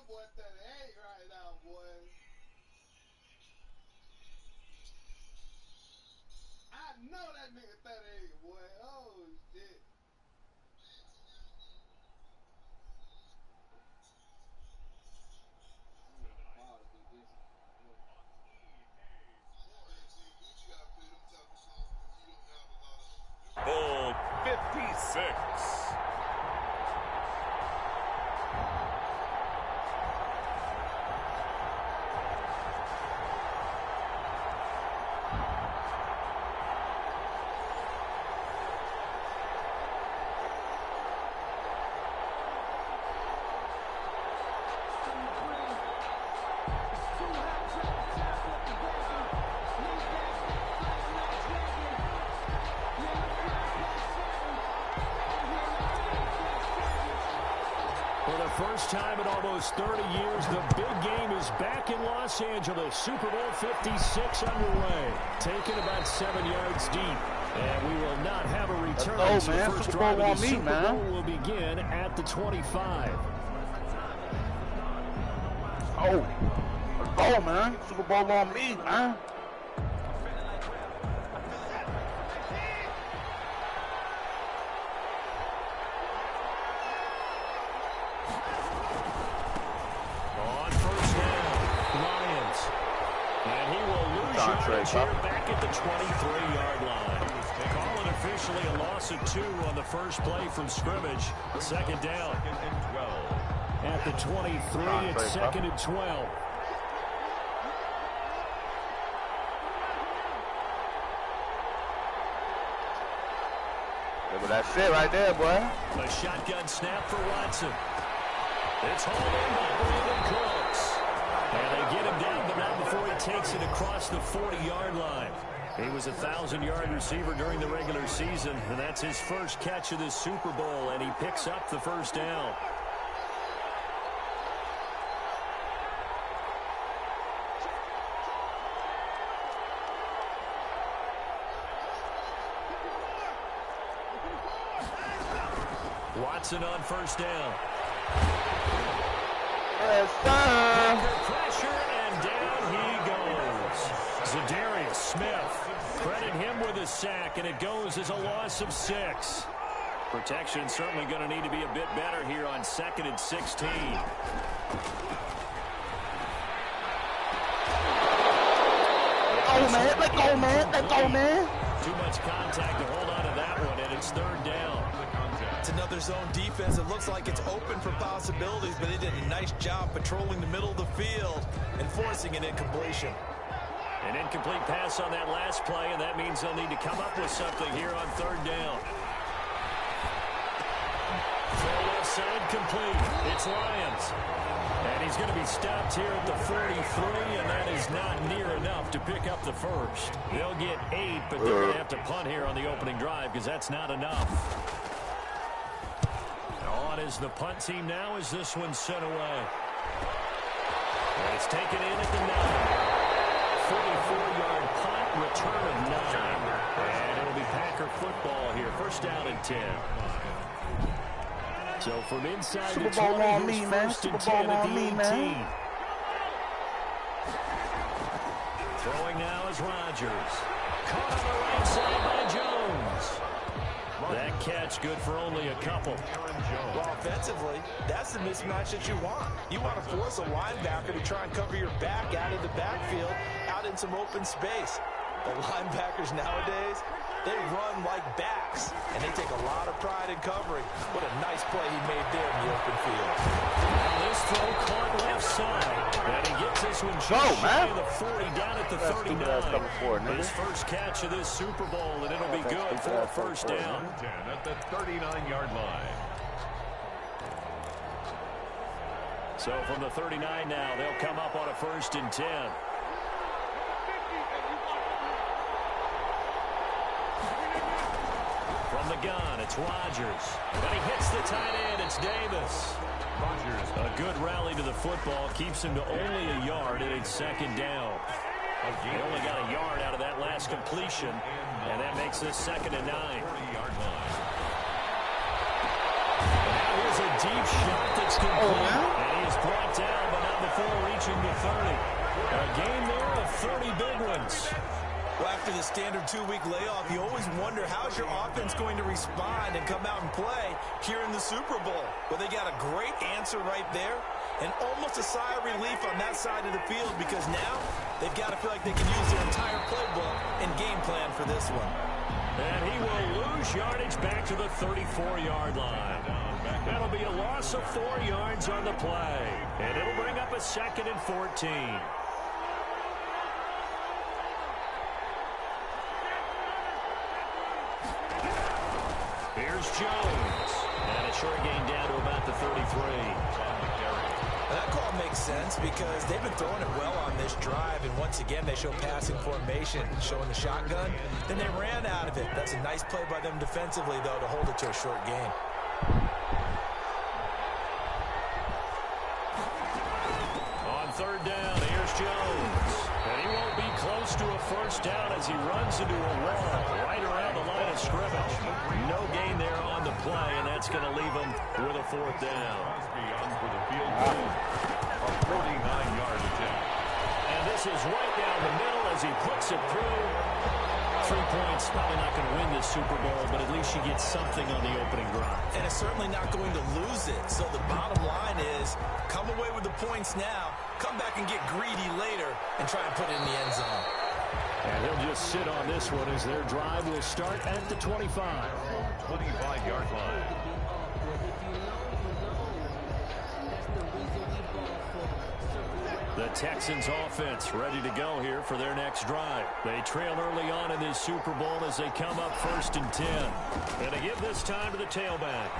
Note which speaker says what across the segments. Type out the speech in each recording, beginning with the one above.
Speaker 1: boy 38 right now, boy. I know that nigga 38, boy. Oh, shit.
Speaker 2: Bowl 56.
Speaker 3: For the first time in almost 30 years, the big game is back in Los Angeles. Super Bowl 56 underway. Taken about 7 yards deep. And we will not have a return. So the first drive of the Super Bowl will begin at the 25.
Speaker 4: Oh, let's go, man. Super Bowl on me, man.
Speaker 3: Back at the 23-yard line. Calling officially a loss of 2 on the first play from scrimmage. Second down. At the 23, it's second and 12.
Speaker 4: Yeah, but that's it right there, boy.
Speaker 3: A shotgun snap for Watson. It's hauled in by Brandon Cooks. And they get him down, but not before he takes it across the 40-yard line. He was a 1,000-yard receiver during the regular season, and that's his first catch of this Super Bowl, and he picks up the first down. Watson on first down.
Speaker 4: Yes, sir.
Speaker 3: Pressure, and down he goes. Zadarius Smith. Credit him with a sack, and it goes as a loss of 6. Protection certainly going to need to be a bit better here on 2nd and 16.
Speaker 4: Oh, man. Let go, man. Let go, man.
Speaker 3: Too much contact to hold on to that one, and it's 3rd down.
Speaker 5: It's another zone defense. It looks like it's open for possibilities, but they did a nice job patrolling the middle of the field and forcing an incompletion.
Speaker 3: An incomplete pass on that last play, and that means they'll need to come up with something here on 3rd down. Throw left side complete. It's Lyons. And he's going to be stopped here at the 43, and that is not near enough to pick up the first. They'll get 8, but they're going to have to punt here on the opening drive because that's not enough. On is the punt team now as this one's sent away. And it's taken in at the 9. 44-yard punt, return of 9. And it'll be Packer football here. First down and 10. So from inside the 20,
Speaker 4: on me, man.
Speaker 3: first and 10 at the 18. Throwing now is Rodgers. Caught on the right side by Jones. That catch good for only a couple.
Speaker 5: Well, offensively, that's the mismatch that you want. You want to force a linebacker to try and cover your back out of the backfield, out in some open space. The linebackers nowadays, they run like backs, and they take a lot of pride in covering. What a nice play he made there in the open field.
Speaker 3: Now this throw caught left side. And he gets this one just shy of the 40 down at the 39. His first catch of this Super Bowl, and it'll be good for a first down.
Speaker 2: At the 39-yard line.
Speaker 3: So from the 39 now, they'll come up on a 1st and 10. From the gun, it's Rodgers. And he hits the tight end. It's Davis.
Speaker 2: Rodgers.
Speaker 3: A good rally to the football keeps him to only a yard, and it's 2nd down. They only got a yard out of that last completion, and that makes this 2nd and 9.
Speaker 2: 40-yard line.
Speaker 3: And now here's a deep shot that's complete. And he is brought down, but not before reaching the 30. A game there of 30 big ones.
Speaker 5: Well, after the standard 2-week layoff, you always wonder how's your offense going to respond and come out and play here in the Super Bowl. Well, they got a great answer right there and almost a sigh of relief on that side of the field because now they've got to feel like they can use their entire playbook and game plan for this one.
Speaker 3: And he will lose yardage back to the 34-yard line. That'll be a loss of 4 yards on the play. And it'll bring up a 2nd and 14. Here's Jones. And a short gain down to about the 33.
Speaker 5: That call makes sense because they've been throwing it well on this drive, and once again they show passing formation, showing the shotgun. Then they ran out of it. That's a nice play by them defensively, though, to hold it to a short gain.
Speaker 3: On 3rd down, here's Jones. And he won't be close to a first down as he runs into a wall right around the line of scrimmage. No gain there on the play, and that's going to leave him with a 4th down.
Speaker 2: For the field goal, a 49-yard attempt.
Speaker 3: And this is right down the middle as he puts it through. 3 points, probably not going to win this Super Bowl, but at least you get something on the opening drive.
Speaker 5: And it's certainly not going to lose it. So the bottom line is, come away with the points now, come back and get greedy later, and try and put it in the end zone.
Speaker 3: And he'll just sit on this one as their drive will start at the 25.
Speaker 2: 25-yard line.
Speaker 3: The Texans offense ready to go here for their next drive. They trail early on in this Super Bowl as they come up 1st and 10. And they give this time to the tailback.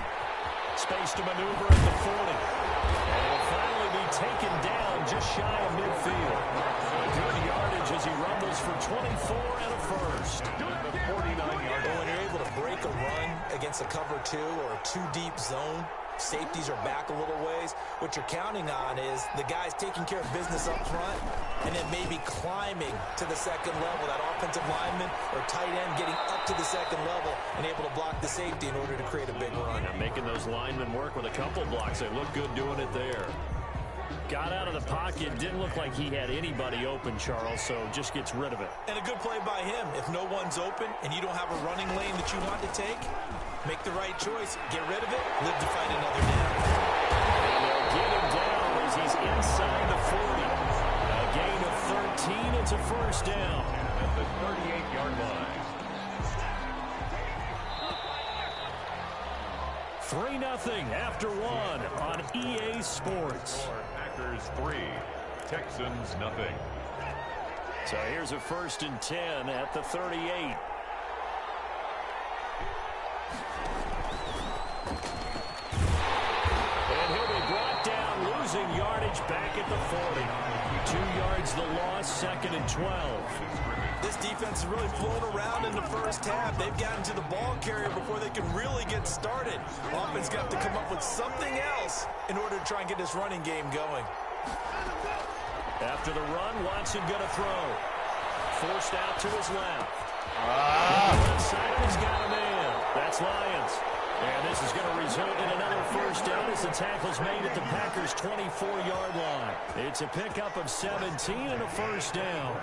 Speaker 3: Space to maneuver at the 40. And he'll finally be taken down just shy of midfield. Good yardage as he rumbles for 24 and a first.
Speaker 2: The 49-yard
Speaker 5: But when you're able to break a run against a cover 2 or a 2-deep zone, safeties are back a little ways. What you're counting on is the guys taking care of business up front and then maybe climbing to the 2nd level. That offensive lineman or tight end getting up to the 2nd level and able to block the safety in order to create a big run.
Speaker 3: Yeah, making those linemen work with a couple blocks. They look good doing it there. Got out of the pocket. Didn't look like he had anybody open, Charles, so just gets rid of it.
Speaker 5: And a good play by him. If no one's open and you don't have a running lane that you want to take, make the right choice. Get rid of it. Live to fight another down.
Speaker 3: And they'll get him down as he's inside the 40. A gain of 13. It's a first down.
Speaker 2: at the 38-yard line.
Speaker 3: 3-0 after one on EA Sports.
Speaker 2: Packers 3, Texans nothing.
Speaker 3: So here's a 1st and 10 at the 38. And he'll be brought down, losing yardage back at the 40. 2 yards the loss, 2nd and 12.
Speaker 5: This defense has really flown around in the first half. They've gotten to the ball carrier before they can really get started. Offense got to come up with something else in order to try and get this running game going.
Speaker 3: After the run, Watson going to throw. Forced out to his left. Left side has got a man. That's Lions. And this is going to result in another first down as the tackle's made at the Packers' 24-yard line. It's a pickup of 17 and a first down.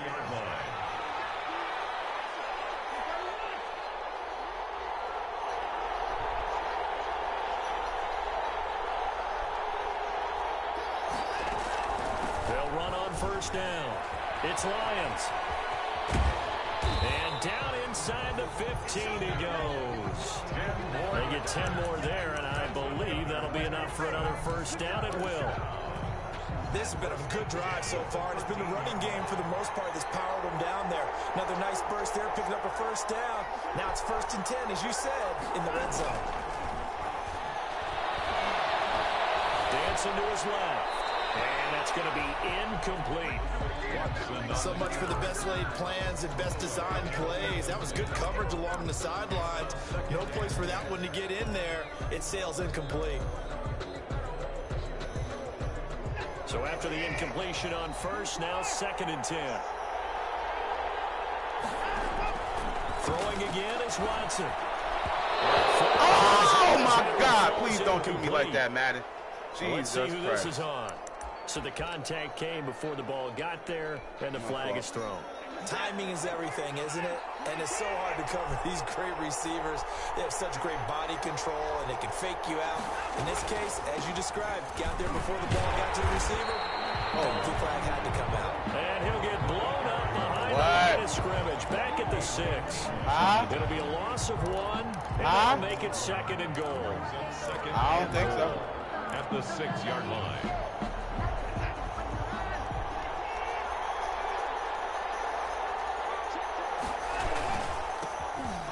Speaker 3: They'll run on first down. It's Lions. And down inside the 15 he goes. They get 10 more there, and I believe that'll be enough for another first down. It will.
Speaker 5: This has been a good drive so far, and it's been the running game for the most part that's powered them down there. Another nice burst there, picking up a first down. Now it's 1st and 10, as you said, in the red zone.
Speaker 3: Dancing to his left. And that's going to be incomplete.
Speaker 5: So much for the best laid plans and best designed plays. That was good coverage along the sidelines. No place for that one to get in there. It sails incomplete.
Speaker 3: So after the incompletion on first, now 2nd and 10. Throwing again is Watson.
Speaker 4: Oh, my God. Please don't do me like that, Madden.
Speaker 3: Let's see
Speaker 4: Jesus
Speaker 3: who
Speaker 4: Christ.
Speaker 3: this is on. So the contact came before the ball got there, and the flag is thrown.
Speaker 5: Timing is everything, isn't it? And it's so hard to cover these great receivers. They have such great body control, and they can fake you out. In this case, as you described, got there before the ball got to the receiver. Penalty flag had to come out.
Speaker 3: And he'll get blown up behind the line of scrimmage. Back at the 6. It'll be a loss of 1, and that'll make it 2nd and goal.
Speaker 4: I don't think so.
Speaker 2: At the 6-yard line.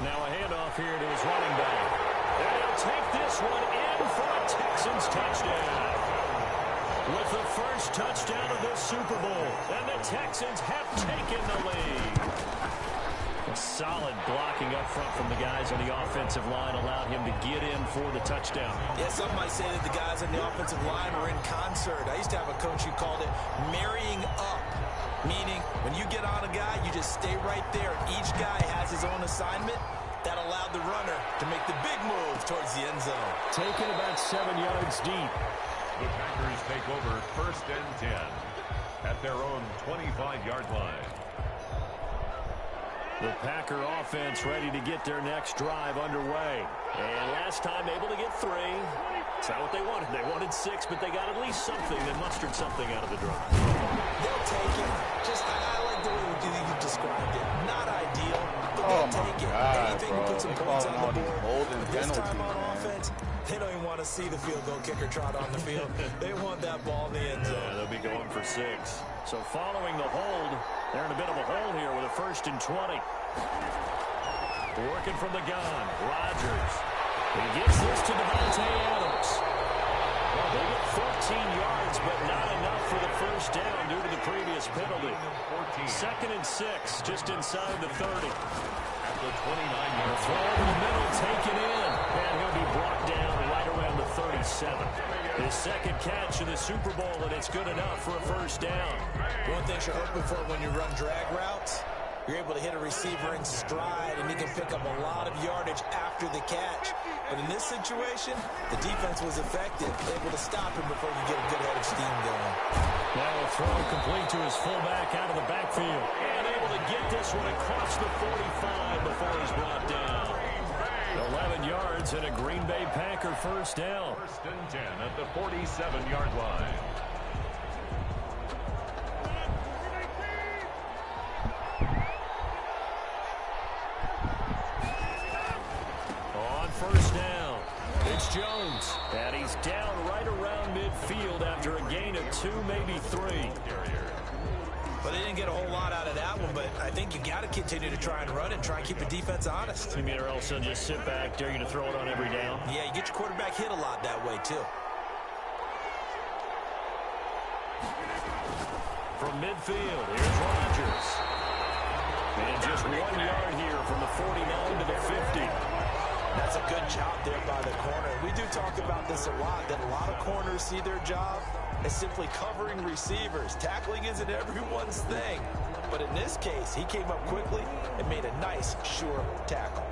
Speaker 3: Now a handoff here to his running back. And he'll take this one in for a Texans touchdown. With the first touchdown of this Super Bowl, and the Texans have taken the lead. A solid blocking up front from the guys on the offensive line allowed him to get in for the touchdown.
Speaker 5: Yeah, some might say that the guys on the offensive line were in concert. I used to have a coach who called it marrying up, meaning when you get on a guy, you just stay right there. Each guy has his own assignment. That allowed the runner to make the big move towards the end zone.
Speaker 3: Taken about 7 yards deep.
Speaker 2: The Packers take over 1st and 10 at their own 25-yard line.
Speaker 3: The Packer offense ready to get their next drive underway. And last time able to get 3. It's not what they wanted. They wanted 6, but they got at least something. They mustered something out of the drive.
Speaker 5: They'll take it. Just, I like the way you described it. Not ideal, but they'll take it. Anything to put some points on the board. But this time on offense, they don't even want to see the field goal kicker trot on the field. They want that ball in the end zone.
Speaker 3: Yeah, they'll be going for 6. So following the hold, they're in a bit of a hole here with a 1st and 20. Working from the gun, Rodgers. He gets this to Devontae Adams. Well, they get 14 yards, but not enough for the first down due to the previous penalty. 2nd and 6, just inside the 30.
Speaker 2: At the 29-yard
Speaker 3: Throw over the middle, taken in, and he'll be brought down right around the 37. His 2nd catch of the Super Bowl, and it's good enough for a first down.
Speaker 5: One thing you're hoping for when you run drag routes, you're able to hit a receiver in stride, and you can pick up a lot of yardage after the catch. But in this situation, the defense was effective, able to stop him before you get a good head of steam going.
Speaker 3: Now a throw complete to his fullback out of the backfield. And able to get this one across the 45 before he's brought down. 11 yards and a Green Bay Packer first down.
Speaker 2: 1st and 10 at the 47-yard line.
Speaker 3: On first down, it's Jones. And he's down right around midfield after a gain of 2, maybe 3.
Speaker 5: But they didn't get a whole lot out of that one, but I think you got to continue to try and run and try and keep the defense honest.
Speaker 3: You mean or else they'll just sit back, dare you to throw it on every down?
Speaker 5: Yeah, you get your quarterback hit a lot that way, too.
Speaker 3: From midfield, here's Rodgers. And just 1 yard here from the 49 to the 50.
Speaker 5: That's a good job there by the corner. We do talk about this a lot, that a lot of corners see their job as simply covering receivers. Tackling isn't everyone's thing. But in this case, he came up quickly and made a nice, sure tackle.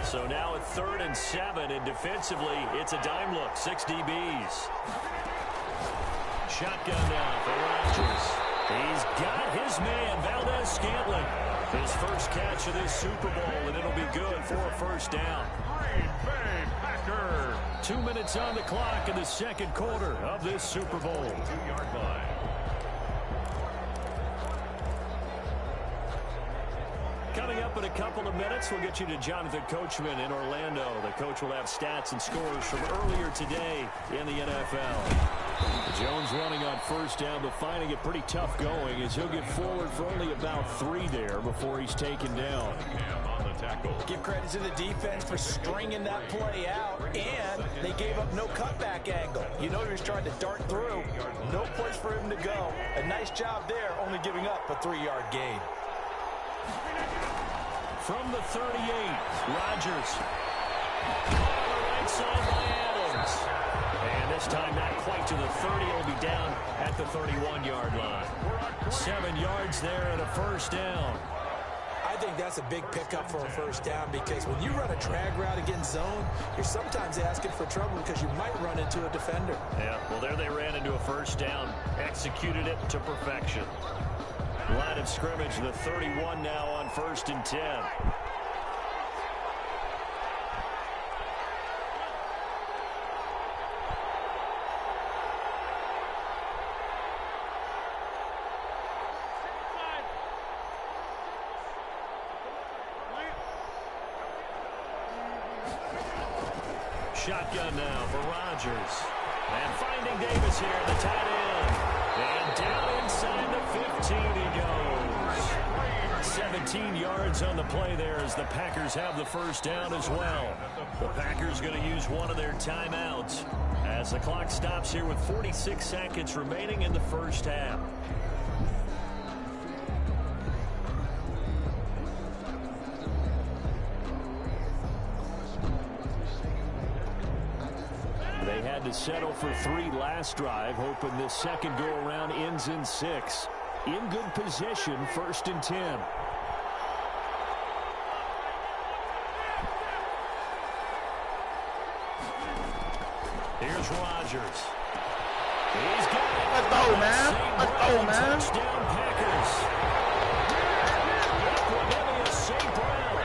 Speaker 3: So now at 3rd and 7, and defensively, it's a dime look, 6 DBs. Shotgun now for Rodgers. He's got his man, Valdez-Scantling. His first catch of this Super Bowl, and it'll be good for a first down.
Speaker 2: Green Bay Packers.
Speaker 3: 2 minutes on the clock in the 2nd quarter of this Super Bowl.
Speaker 2: 2-yard line.
Speaker 3: Coming up in a couple of minutes, we'll get you to Jonathan Coachman in Orlando. The coach will have stats and scores from earlier today in the NFL. Jones running on first down, but finding it pretty tough going as he'll get forward for only about 3 there before he's taken down.
Speaker 2: On the tackle.
Speaker 5: Give credit to the defense for stringing that play out, and they gave up no cutback angle. You know he was trying to dart through. No place for him to go. A nice job there, only giving up a 3-yard gain.
Speaker 3: From the 38, Rodgers. On the right side by Adams. And this time not quite to the 30. It'll be down at the 31-yard line. 7 yards there and a first down.
Speaker 5: I think that's a big pickup for a first down because when you run a drag route against zone, you're sometimes asking for trouble because you might run into a defender.
Speaker 3: Yeah, well, there they ran into a first down. Executed it to perfection. Line of scrimmage, the 31 now on 1st and 10. Shotgun now for Rodgers. And finding Davis here, the tight end. And down inside the 15 he goes. 17 yards on the play there as the Packers have the first down as well. The Packers going to use one of their timeouts as the clock stops here with 46 seconds remaining in the first half. They had to settle for 3 last drive, hoping this second go-around ends in 6. In good position, 1st and 10. Here's Rodgers. He's got it.
Speaker 4: Let's go, man. Let's go, man.
Speaker 3: Touchdown, Packers. Cornelius St. Brown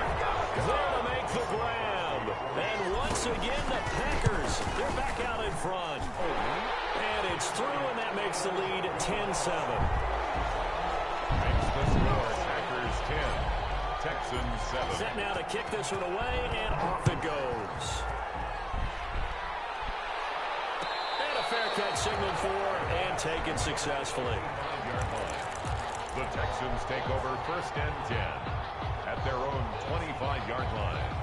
Speaker 3: there to make the grab. And once again, the Packers, they're back out in front. And it's through, and that makes the lead 10-7.
Speaker 2: Makes the score Packers 10, Texans 7.
Speaker 3: Set now to kick this one away, and off it goes. And a fair catch signaled for and taken successfully.
Speaker 2: The Texans take over 1st and 10 at their own 25-yard line.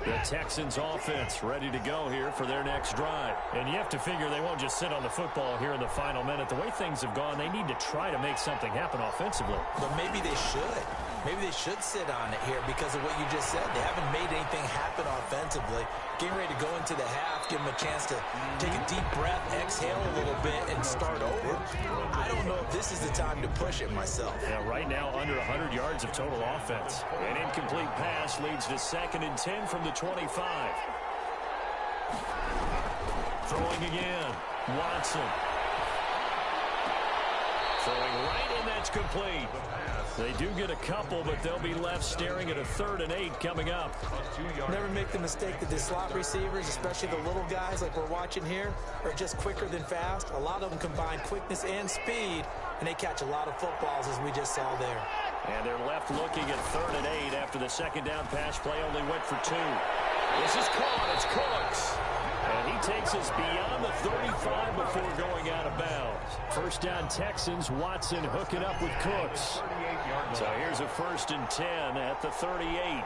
Speaker 3: The Texans offense ready to go here for their next drive. And you have to figure they won't just sit on the football here in the final minute. The way things have gone, they need to try to make something happen offensively.
Speaker 5: But maybe they should. Maybe they should sit on it here because of what you just said. They haven't made anything happen offensively. Getting ready to go into the half, give them a chance to take a deep breath, exhale a little bit, and start over. I don't know if this is the time to push it myself.
Speaker 3: Yeah, right now under 100 yards of total offense. An incomplete pass leads to 2nd and 10 from the 25. Throwing again. Watson. Throwing right, and that's complete. They do get a couple, but they'll be left staring at a 3rd and 8 coming up.
Speaker 5: Never make the mistake that the slot receivers, especially the little guys like we're watching here, are just quicker than fast. A lot of them combine quickness and speed, and they catch a lot of footballs, as we just saw there.
Speaker 3: And they're left looking at 3rd and 8 after the second down pass play only went for 2. This is caught. It's Cooks. And he takes us beyond the 35 before going out of bounds. First down Texans. Watson hooking up with Cooks. So here's a 1st and 10 at the 38.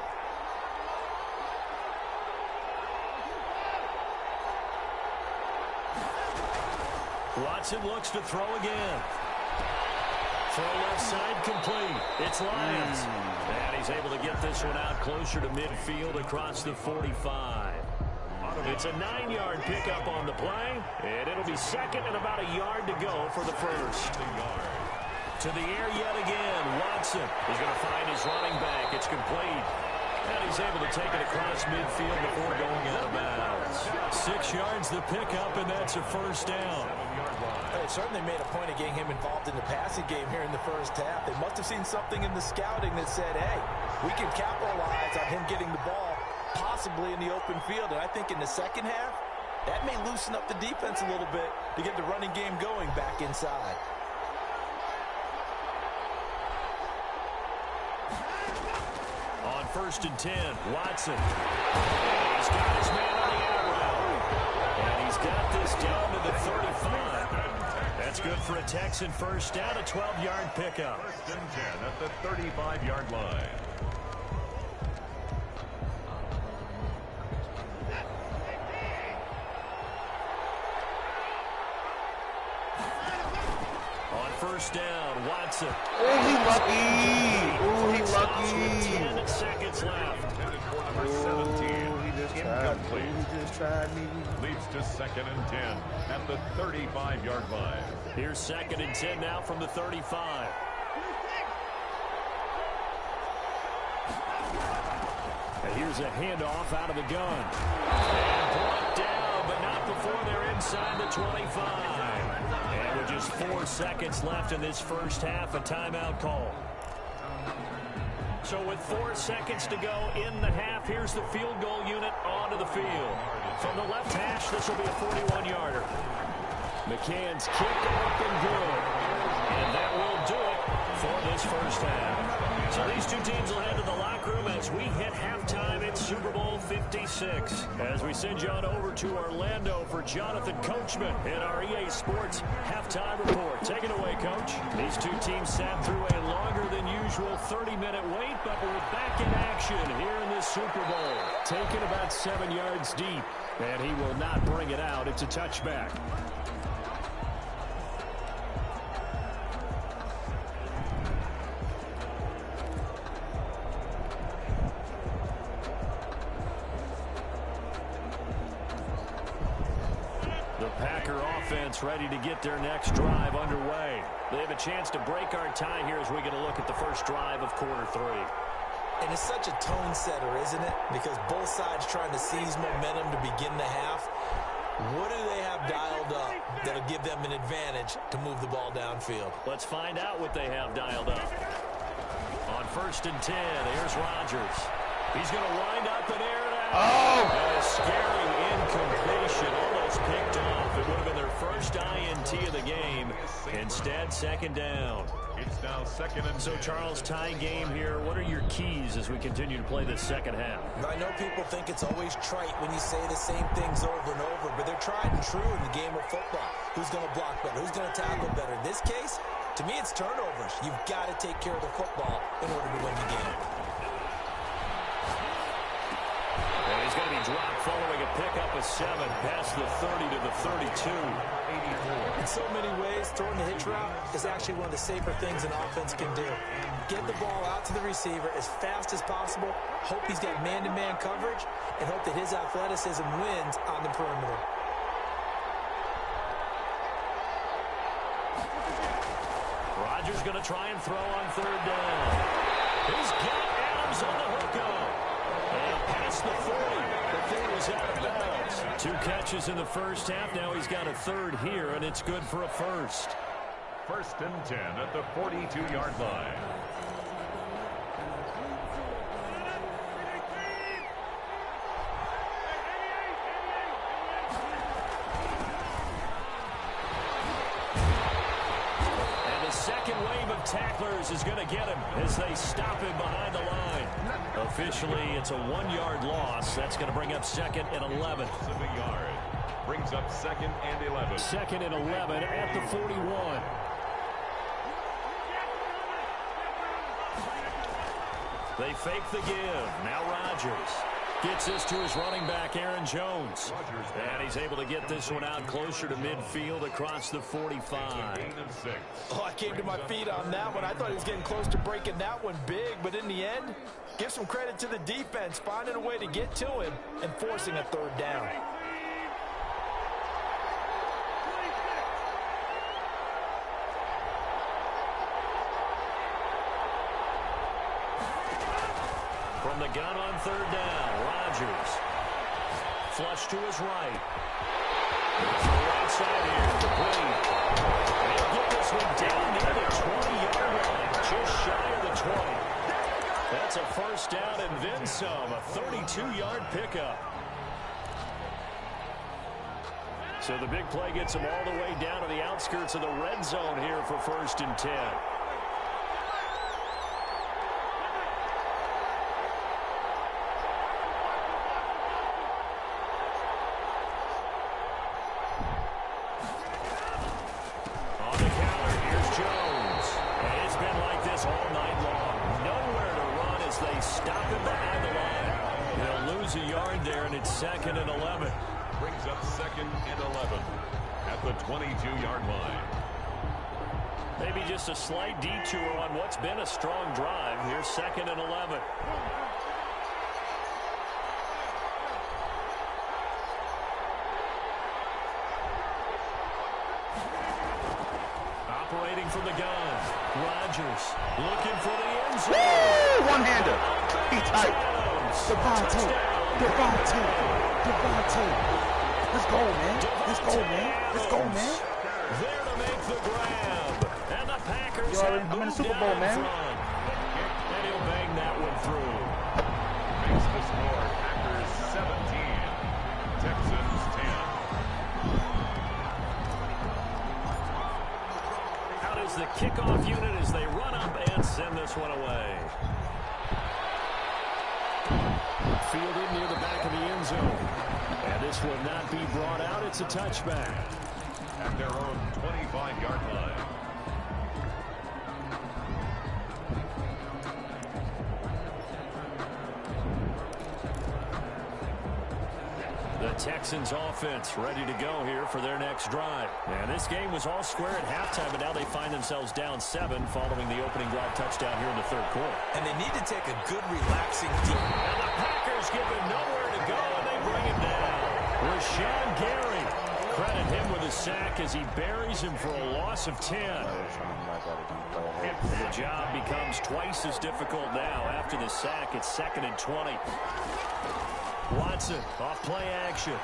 Speaker 3: Watson looks to throw again. Throw left side complete. It's Lyons. And he's able to get this one out closer to midfield across the 45. It's a 9-yard pickup on the play, and it'll be 2nd and about a yard to go for the 1st. To the air yet again. Watson is going to find his running back. It's complete. And he's able to take it across midfield before going out of bounds. 6 yards the pickup, and that's a 1st down.
Speaker 5: They certainly made a point of getting him involved in the passing game here in the first half. They must have seen something in the scouting that said, hey, we can capitalize on him getting the ball possibly in the open field. And I think in the second half, that may loosen up the defense a little bit to get the running game going back inside.
Speaker 3: On 1st and 10, Watson. He's got his man on the air route. And he's got this down to the 35. That's good for a Texan first down, a 12-yard pickup.
Speaker 2: 1st and 10 at the 35-yard line.
Speaker 3: On 1st down, Watson.
Speaker 4: Oh, he lucky. Oh, he lucky.
Speaker 3: 10 seconds left.
Speaker 2: Number 17.
Speaker 4: He just
Speaker 2: Incomplete. Leads to 2nd and 10 at the 35-yard line.
Speaker 3: Here's 2nd and 10 now from the 35. And here's a handoff out of the gun. And brought down, but not before they're inside the 25. And with just 4 seconds left in this first half, a timeout call. So with 4 seconds to go in the half, here's the field goal unit onto the field. From the left hash, this will be a 41-yarder. McCann's kick up and good. And that will do it for this first half. So these two teams will head to the locker room as we hit halftime in Super Bowl 56. As we send you on over to Orlando for Jonathan Coachman in our EA Sports halftime report. Take it away, Coach. These two teams sat through a longer than usual 30-minute wait, but we're back in action here in this Super Bowl. Taken about 7 yards deep, and he will not bring it out. It's a touchback. Ready to get their next drive underway. They have a chance to break our tie here as we get a look at the first drive of quarter 3.
Speaker 5: And it's such a tone setter, isn't it? Because both sides trying to seize momentum to begin the half. What do they have dialed up that'll give them an advantage to move the ball downfield?
Speaker 3: Let's find out what they have dialed up. On 1st and 10, here's Rodgers. He's going to wind up and air it out.
Speaker 4: Oh!
Speaker 3: And a scary incompletion, almost picked off. It would have been their first INT of the game. Instead, 2nd down.
Speaker 2: It's now 2nd and 10.
Speaker 3: So, Charles, tie game here. What are your keys as we continue to play this second half?
Speaker 5: I know people think it's always trite when you say the same things over and over, but they're tried and true in the game of football. Who's going to block better? Who's going to tackle better? In this case, to me, it's turnovers. You've got to take care of the football in order to win the game.
Speaker 3: And he's going to be dropped following a pickup of 7 past the 30 to the 32.
Speaker 5: In so many ways, throwing the hitch route is actually one of the safer things an offense can do. Get the ball out to the receiver as fast as possible, hope he's got man-to-man coverage, and hope that his athleticism wins on the perimeter.
Speaker 3: Rodgers going to try and throw on 3rd down. He's got Adams on the hookup. And past the 40, before he's out of bounds. 2 catches in the first half. Now he's got a 3rd here, and it's good for a first.
Speaker 2: 1st and 10 at the 42-yard line.
Speaker 3: Tacklers is going to get him as they stop him behind the line. Officially, it's a 1-yard loss. That's going to bring up 2nd and 11.
Speaker 2: A yard. Brings up 2nd and 11.
Speaker 3: 2nd and 11 at the 41. They fake the give. Now Rodgers gets this to his running back, Aaron Jones. And he's able to get this one out closer to midfield across the 45.
Speaker 5: Oh, I came to my feet on that one. I thought he was getting close to breaking that one big, but in the end, give some credit to the defense, finding a way to get to him and forcing a 3rd down.
Speaker 3: From the gun on 3rd down, Rodgers. Flush to his right. To the right side here, complete. They'll get this one down near the 20-yard line, just shy of the 20. That's a first down and then some, a 32-yard pickup. So the big play gets them all the way down to the outskirts of the red zone here for 1st and 10. It's 2nd and 11.
Speaker 2: Brings up 2nd and 11 at the 22-yard line.
Speaker 3: Maybe just a slight detour on what's been a strong drive. Here's 2nd and 11. Initiating from the gun. Rodgers looking for the end zone.
Speaker 4: One-hander. He tight. Devontae. Let's go, man. Let's go, man.
Speaker 3: There to make the grab. And the Packers have
Speaker 4: I'm in the
Speaker 3: moved
Speaker 4: Super Bowl,
Speaker 3: down
Speaker 4: man.
Speaker 3: front. And he'll bang that one through.
Speaker 2: Makes the score Packers 17, Texans 10.
Speaker 3: Out is the kickoff unit as they run up and send this one away. Fielded near the back of the end zone. And this will not be brought out. It's a touchback.
Speaker 2: At their own 25-yard line.
Speaker 3: The Texans offense ready to go here for their next drive. And this game was all square at halftime, but now they find themselves down 7 following the opening drive touchdown here in the third quarter.
Speaker 5: And they need to take a good, relaxing deep.
Speaker 3: And the Packers give him nowhere to go, and they bring him down. Rashawn Gary. Credit him with a sack as he buries him for a loss of 10. The job becomes twice as difficult now. After the sack, it's 2nd and 20. Watson off play action.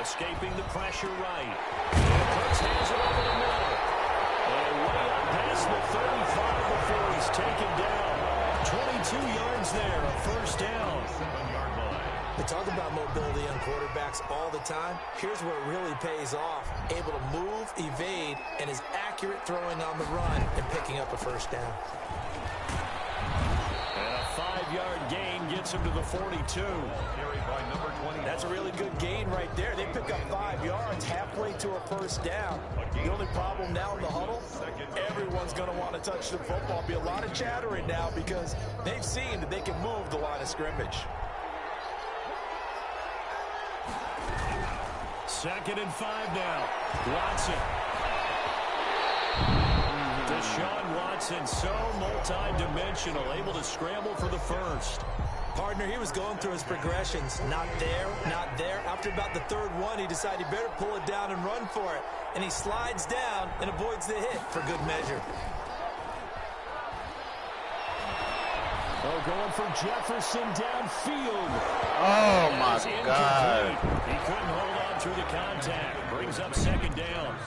Speaker 3: Escaping the pressure right. Cooks hands it over the middle. And way up past the 35 before he's taken down. 22 yards there, a first down.
Speaker 2: 7-yard line.
Speaker 5: They talk about mobility on quarterbacks all the time. Here's where it really pays off. Able to move, evade, and is accurate throwing on the run and picking up a first down.
Speaker 3: And a 5-yard gain gets him to the 42.
Speaker 2: Carried by number 20.
Speaker 5: That's a really good gain right there. They pick up 5 yards halfway to a first down. The only problem now in the huddle, everyone's going to want to touch the football. Be a lot of chattering now because they've seen that they can move the line of scrimmage.
Speaker 3: 2nd and 5 now. Watson. Deshaun Watson, so multi-dimensional, able to scramble for the first.
Speaker 5: Partner, he was going through his progressions. Not there, not there. After about the third one, he decided he better pull it down and run for it. And he slides down and avoids the hit for good measure.
Speaker 3: Oh, going for Jefferson downfield.
Speaker 4: Oh, my God.
Speaker 3: He couldn't hold on through the contact. Brings up 2nd down.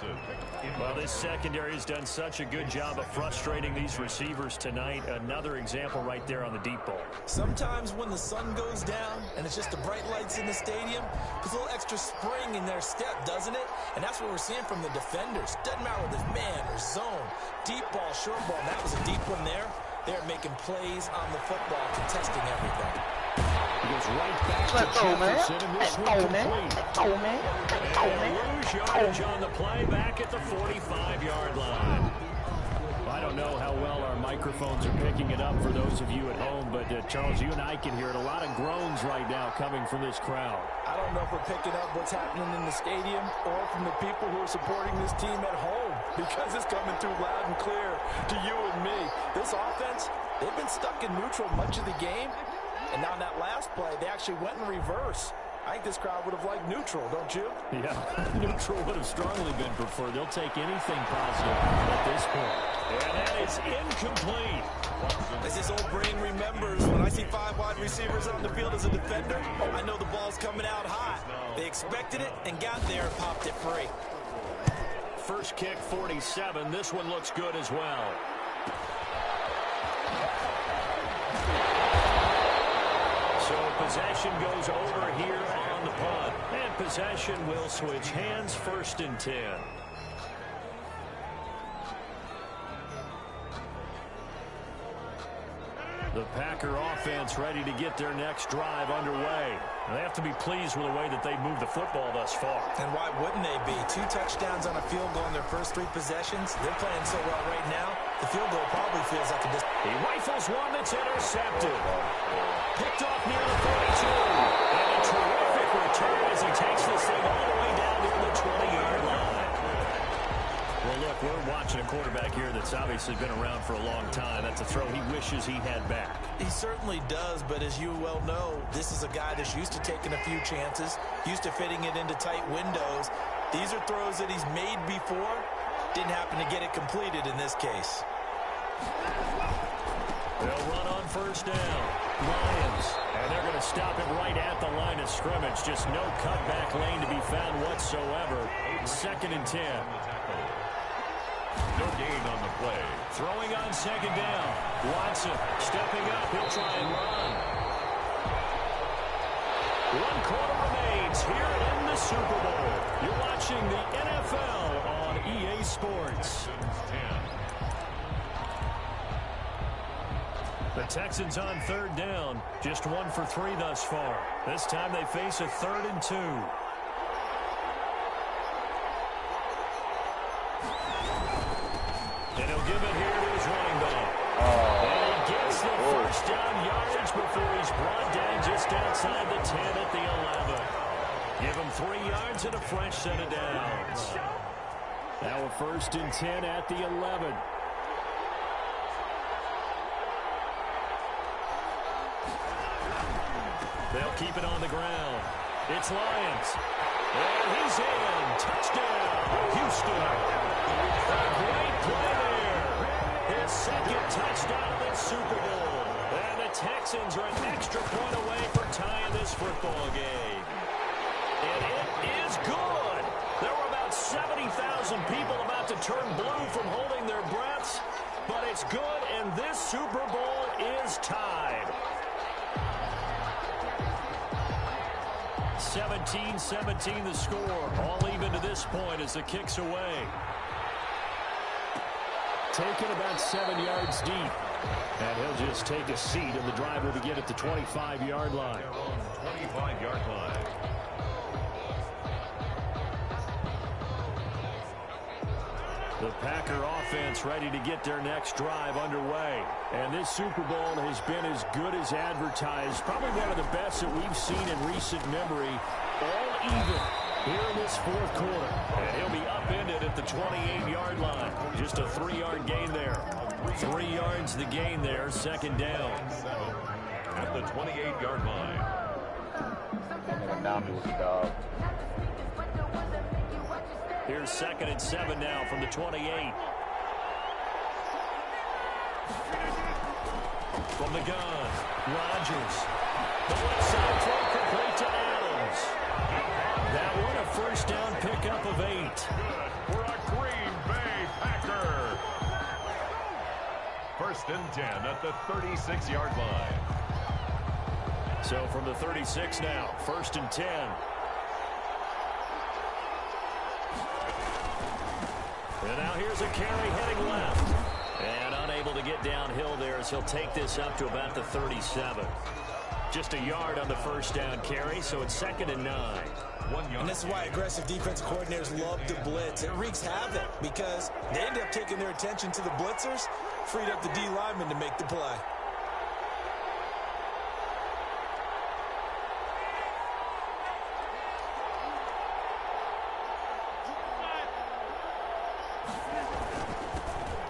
Speaker 3: Well, this secondary has done such a good job of frustrating these receivers tonight. Another example right there on the deep ball.
Speaker 5: Sometimes when the sun goes down and it's just the bright lights in the stadium, there's a little extra spring in their step, doesn't it? And that's what we're seeing from the defenders. Doesn't matter whether it's man or zone, deep ball, short ball. And that was a deep one there. They're making plays on the football, contesting everything.
Speaker 3: He goes right back to Jefferson, and this one complete. And lose yardage on the play back at the 45-yard line. I don't know how well our microphones are picking it up for those of you at home, but Charles, you and I can hear it. A lot of groans right now coming from this crowd.
Speaker 5: I don't know if we're picking up what's happening in the stadium or from the people who are supporting this team at home because it's coming through loud and clear to you and me. This offense, they've been stuck in neutral much of the game, and now in that last play, they actually went in reverse. I think this crowd would have liked neutral, don't you?
Speaker 3: Yeah, neutral would have strongly been preferred. They'll take anything positive at this point. And that is incomplete.
Speaker 5: As this old brain remembers, when I see 5 wide receivers on the field as a defender, I know the ball's coming out hot. They expected it and got there and popped it free.
Speaker 3: First kick, 47. This one looks good as well. So possession goes over here on the punt. And possession will switch hands, 1st and 10. The Packer offense ready to get their next drive underway. They have to be pleased with the way that they've moved the football thus far.
Speaker 5: And why wouldn't they be? 2 touchdowns on a field goal in their first 3 possessions. They're playing so well right now, the field goal probably feels like a distance.
Speaker 3: He rifles one that's intercepted. Picked off near the 42. And a terrific return as he takes this thing all the way down near the 20-yard line. Well, look, we're watching a quarterback here that's obviously been around for a long time. That's a throw he wishes he had back.
Speaker 5: He certainly does, but as you well know, this is a guy that's used to taking a few chances, used to fitting it into tight windows, These are throws that he's made before. Didn't happen to get it completed in this case.
Speaker 3: They'll run on first down. Lions. And they're going to stop it right at the line of scrimmage. Just no cutback lane to be found whatsoever. 2nd and 10.
Speaker 2: No gain on the play.
Speaker 3: Throwing on 2nd down. Watson stepping up. He'll try and run. 1 quarter remains here in the Super Bowl. You're watching the NFL on EA Sports. The Texans on 3rd down. Just 1 for 3 thus far. This time they face a 3rd and 2. And he'll give it here to his running back. And he gets the first down yardage before he's brought down just outside the 10 at the 11. Give him 3 yards and a fresh set of downs. Now a 1st and 10 at the 11. They'll keep it on the ground. It's Lions. And he's in. Touchdown, Houston. A great play there. His 2nd touchdown in the Super Bowl. And the Texans are an extra point away from tying this football game. And it is good. There were about 70,000 people about to turn blue from holding their breaths. But it's good, and this Super Bowl is tied. 17-17 the score. All even to this point as the kick's away. Taken about 7 yards deep. And he'll just take a seat, and the drive will begin at the 25-yard line.
Speaker 2: 25-yard line.
Speaker 3: The Packer offense ready to get their next drive underway. And this Super Bowl has been as good as advertised. Probably one of the best that we've seen in recent memory. All even here in this 4th quarter. And he'll be upended at the 28-yard line. Just a 3-yard gain there. 3 yards the gain there. 2nd down.
Speaker 2: At the 28-yard line.
Speaker 3: Here's 2nd and 7 now from the 28. From the gun, Rodgers. The left side throw complete to Adams. That one a first down pickup of 8.
Speaker 2: Good for a Green Bay Packer. 1st and 10 at the 36-yard line.
Speaker 3: So from the 36 now, 1st and 10. And now here's a carry heading left. And unable to get downhill there as he'll take this up to about the 37. Just a yard on the first down carry, so it's 2nd and 9.
Speaker 2: 1 yard.
Speaker 5: And this is why aggressive defensive coordinators love to blitz. It wreaks havoc because they end up taking their attention to the blitzers, freed up the D lineman to make the play.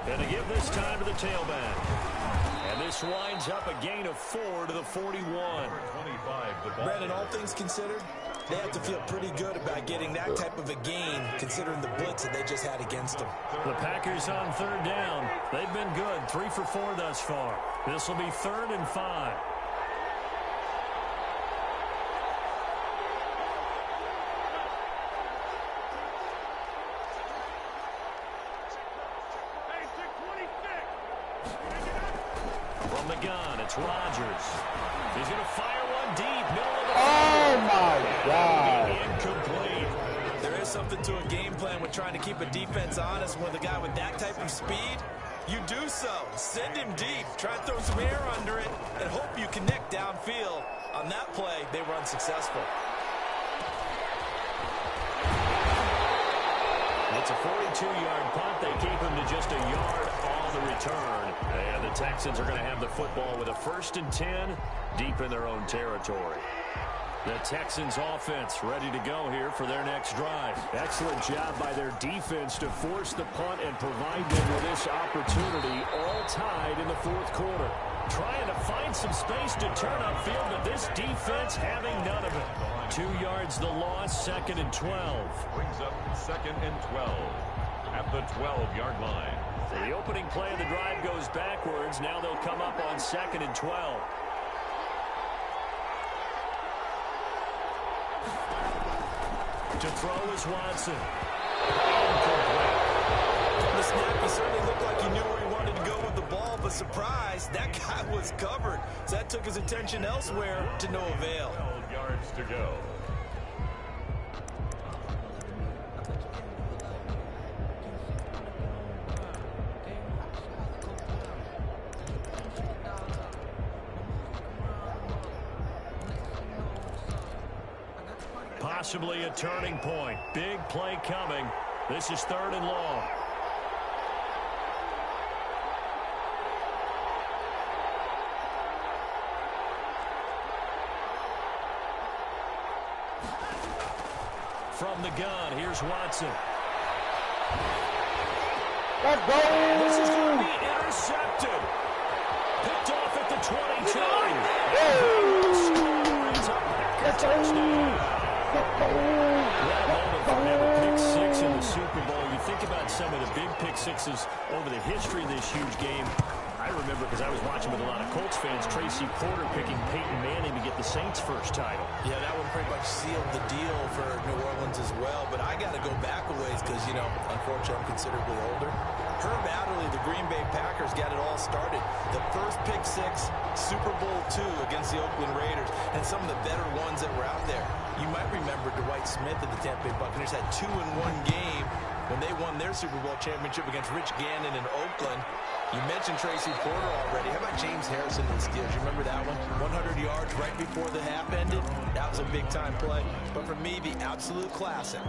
Speaker 3: And they give this time to the tailback. And this winds up a gain of 4 to the 41.
Speaker 2: 25, the ball.
Speaker 5: Brandon, all things considered, they have to feel pretty good about getting that type of a gain considering the blitz that they just had against them.
Speaker 3: The Packers on 3rd down. They've been good, 3 for 4 thus far. This will be 3rd and 5. From the gun, it's Rodgers. He's going to fire one deep, middle of the
Speaker 4: Oh, my God.
Speaker 3: Incomplete.
Speaker 5: There is something to a game plan with trying to keep a defense honest. With a guy with that type of speed, you do so. Send him deep. Try and throw some air under it and hope you connect downfield. On that play, they were unsuccessful.
Speaker 3: It's a 42-yard punt. They keep him to just a yard on the return. And the Texans are going to have the football with a 1st and 10 deep in their own territory. The Texans offense ready to go here for their next drive. Excellent job by their defense to force the punt and provide them with this opportunity, all tied in the 4th quarter. Trying to find some space to turn upfield, but this defense having none of it. 2 yards the loss, 2nd and 12.
Speaker 2: Brings up 2nd and 12 at the 12-yard line.
Speaker 3: So the opening play of the drive goes backwards. Now they'll come up on 2nd and 12. To throw is Watson.
Speaker 5: The snap, he certainly looked like he knew where he wanted to go with the ball, but surprise, that guy was covered. So that took his attention elsewhere to no avail.
Speaker 2: 12 yards to go.
Speaker 3: Possibly a turning point. Big play coming. This is 3rd and long. From the gun, here's Watson.
Speaker 4: Let's go!
Speaker 3: This is going to be intercepted. Picked off at the 22.
Speaker 4: Let's go!
Speaker 3: That moment for another pick six in the Super Bowl. You think about some of the big pick sixes over the history of this huge game. I remember, because I was watching with a lot of Colts fans, Tracy Porter picking Peyton Manning to get the Saints' first title.
Speaker 5: Yeah, that one pretty much sealed the deal for New Orleans as well. But I got to go back a ways because, you know, unfortunately I'm considerably older. Herb Adderley, the Green Bay Packers, got it all started. The first pick six, Super Bowl II against the Oakland Raiders, and some of the better ones that were out there. You might remember Dwight Smith of the Tampa Bay Buccaneers had 2 in one game when they won their Super Bowl championship against Rich Gannon in Oakland. You mentioned Tracy Porter already. How about James Harrison in the Steelers? You remember that one? 100 yards right before the half ended. That was a big-time play. But for me, the absolute classic,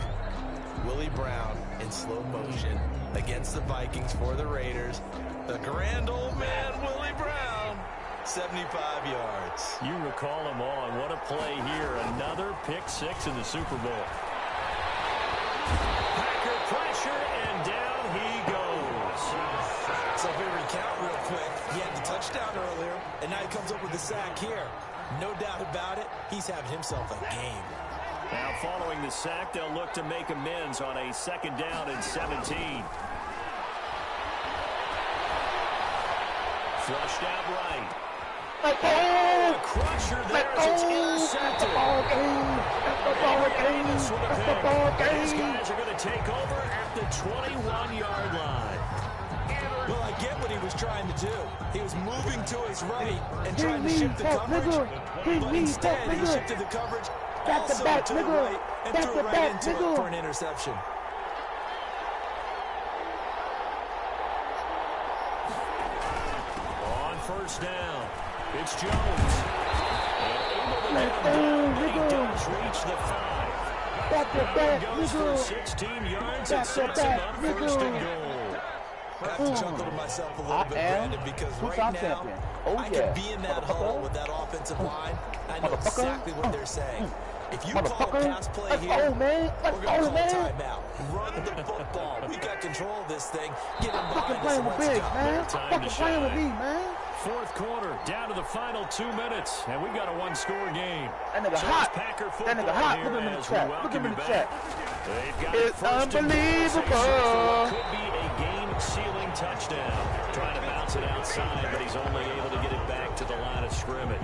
Speaker 5: Willie Brown in slow motion against the Vikings for the Raiders. The grand old man, Willie Brown, 75 yards.
Speaker 3: You recall them all, and what a play here. Another pick six in the Super Bowl. Packer pressure, and down he goes.
Speaker 5: So if we recount real quick, he had the touchdown earlier, and now he comes up with the sack here. No doubt about it, he's having himself a game.
Speaker 3: Now following the sack, they'll look to make amends on a 2nd down and 17. Flushed out right. A crusher there as it's intercepted. These guys are going to take over at the 21-yard line.
Speaker 5: Well, I get what he was trying to do. He was moving to his right and trying to shift the coverage, but instead he shifted the coverage also to the right and threw it right into it for an interception.
Speaker 3: On 1st down, it's Jones. And able to get him down. He does reach the 5. Goes for 16 yards and sets him up 1st and goal.
Speaker 5: I have to chuckle to myself a little bit, Brandon, because right now, I could be in that hole with that offensive line. I know exactly what they're saying. If you call a pass play here, we're going to call a timeout. Run the football. We've got control of this thing. Get him behind us and let's go.
Speaker 3: Time to shine. 4th quarter, down to the final 2 minutes, and we've got a 1-score game.
Speaker 4: That nigga
Speaker 3: So
Speaker 4: hot.
Speaker 3: it's Packer
Speaker 4: That
Speaker 3: football
Speaker 4: nigga hot.
Speaker 3: here
Speaker 4: Look at him in the
Speaker 3: as we
Speaker 4: chat. Look
Speaker 3: welcome
Speaker 4: at him in
Speaker 3: you
Speaker 4: the
Speaker 3: back.
Speaker 4: chat.
Speaker 3: They've got
Speaker 4: It's
Speaker 3: first and
Speaker 4: unbelievable.
Speaker 3: goal. Could be a game-sealing touchdown. Trying to bounce it outside, but he's only able to get it back to the line of scrimmage.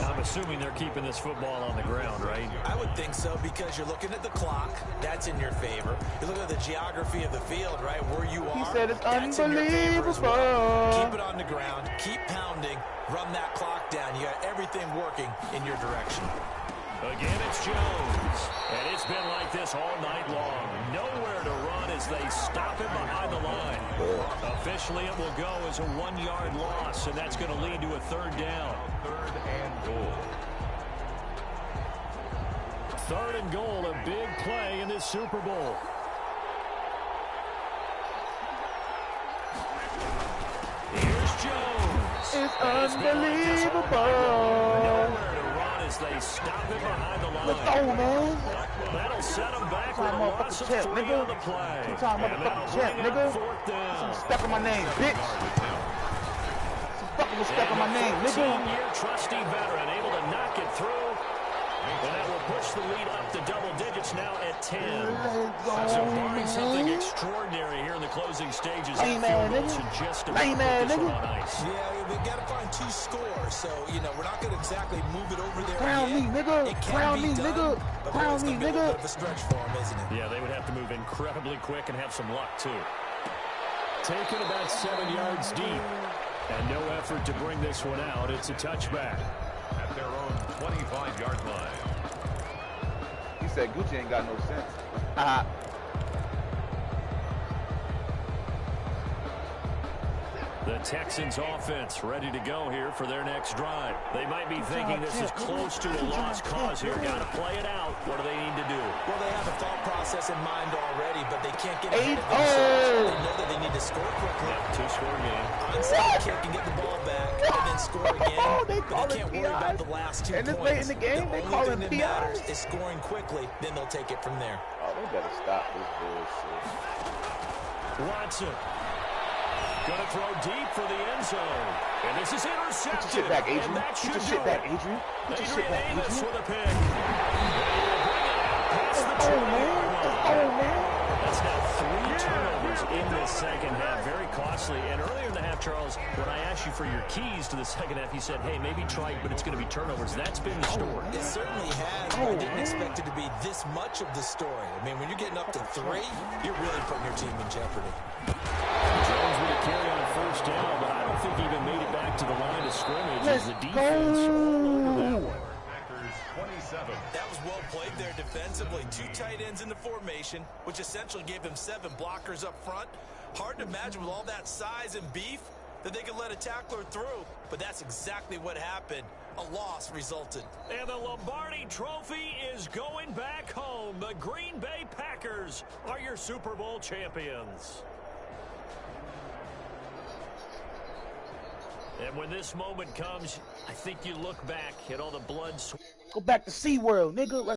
Speaker 3: I'm assuming they're keeping this football on the ground, right?
Speaker 5: I would think so, because you're looking at the clock. That's in your favor. You look at the geography of the field, right, where you are.
Speaker 4: He said it's
Speaker 5: that's in your favor as well.
Speaker 4: unbelievable.
Speaker 5: Keep it on the ground. Keep pounding. Run that clock down. You got everything working in your direction.
Speaker 3: Again, it's Jones. And it's been like this all night long. Nowhere to run as they stop him behind the line. Officially, it will go as a 1-yard loss, and that's going to lead to a 3rd down.
Speaker 2: 3rd and goal.
Speaker 3: 3rd and goal, a big play in this Super Bowl. Here's Jones.
Speaker 4: It's unbelievable.
Speaker 3: Nowhere to run as they stop him behind the line.
Speaker 4: Let's go, man.
Speaker 3: That'll set him back with a
Speaker 4: Two-time
Speaker 3: loss of
Speaker 4: motherfucking
Speaker 3: 3
Speaker 4: champ, nigga.
Speaker 3: on the play.
Speaker 4: Two-time
Speaker 3: And that'll
Speaker 4: motherfucking champ,
Speaker 3: bring up
Speaker 4: nigga.
Speaker 3: 4th down.
Speaker 4: Stuck in my name, bitch. fucking respect on my name, nigga.
Speaker 3: 14-year trusty veteran able to knock it through. And that will push the lead up to double digits now at 10. So barring something extraordinary here in the closing stages,
Speaker 4: Lame man, nigga.
Speaker 3: suggest to
Speaker 4: Lame
Speaker 3: put
Speaker 4: man,
Speaker 3: this one
Speaker 4: nigga.
Speaker 3: on ice.
Speaker 5: Yeah, we got to find 2 scores, so, you know, we're not going to exactly move it over there.
Speaker 4: Crown me, nigga.
Speaker 5: It can
Speaker 4: Crown
Speaker 5: be
Speaker 4: me,
Speaker 5: done,
Speaker 4: nigga.
Speaker 5: but
Speaker 4: Crown
Speaker 5: it's
Speaker 4: me,
Speaker 5: gonna be a little
Speaker 4: nigga.
Speaker 5: bit of a stretch for him, isn't it?
Speaker 3: Yeah, they would have to move incredibly quick and have some luck, too. Taken about 7 yards deep. And no effort to bring this one out. It's a touchback.
Speaker 2: At their own 25-yard line.
Speaker 4: He said Gucci ain't got no sense.
Speaker 3: The Texans offense ready to go here for their next drive. They might be thinking this is close to a lost cause here. Got to play it out. What do they need to do?
Speaker 5: Well, they have a thought process in mind already, but they can't get ahead of
Speaker 4: 8-0.
Speaker 5: themselves. They know that they need to score quickly.
Speaker 3: Yeah, 2-score game.
Speaker 5: Onside kick and get the ball back, and then score again.
Speaker 4: They
Speaker 5: But
Speaker 4: call
Speaker 5: they
Speaker 4: it
Speaker 5: can't worry about
Speaker 4: PIs.
Speaker 5: the last 2
Speaker 4: And this
Speaker 5: points.
Speaker 4: late in the game, they call
Speaker 5: only
Speaker 4: it
Speaker 5: thing that matters
Speaker 4: PIs.
Speaker 5: is scoring quickly. Then they'll take it from there.
Speaker 4: Oh, they better stop this bullshit.
Speaker 3: Watson. Going to throw deep for the end zone. And this is intercepted.
Speaker 4: Get your shit back, Adrian.
Speaker 3: And that
Speaker 4: Get
Speaker 3: should
Speaker 4: your
Speaker 3: do
Speaker 4: shit back,
Speaker 3: it.
Speaker 4: Adrian. Get your shit
Speaker 3: Adrian
Speaker 4: back,
Speaker 3: Amos
Speaker 4: Adrian.
Speaker 3: with a pick. Past the
Speaker 4: Oh, man. Oh, man.
Speaker 3: That's now 3 turnovers in this second half. Very costly. And earlier in the half, Charles, when I asked you for your keys to the second half, you said, hey, maybe try it, but it's going to be turnovers. That's been the story.
Speaker 5: It certainly has, but I didn't expect it to be this much of the story. I mean, when you're getting up to 3, you're really putting your team in jeopardy.
Speaker 3: Jones with a carry on first down, but I don't think he even made it back to the line of scrimmage.
Speaker 4: Let's
Speaker 3: as the defense all over that
Speaker 4: go.
Speaker 3: one.
Speaker 2: Packers 27.
Speaker 5: That was well played there defensively. 2 tight ends in the formation, which essentially gave them 7 blockers up front. Hard to imagine with all that size and beef that they could let a tackler through, but that's exactly what happened. A loss resulted.
Speaker 3: And the Lombardi Trophy is going back home. The Green Bay Packers are your Super Bowl champions. And when this moment comes, I think you look back at all the blood.
Speaker 4: Go back to SeaWorld, nigga.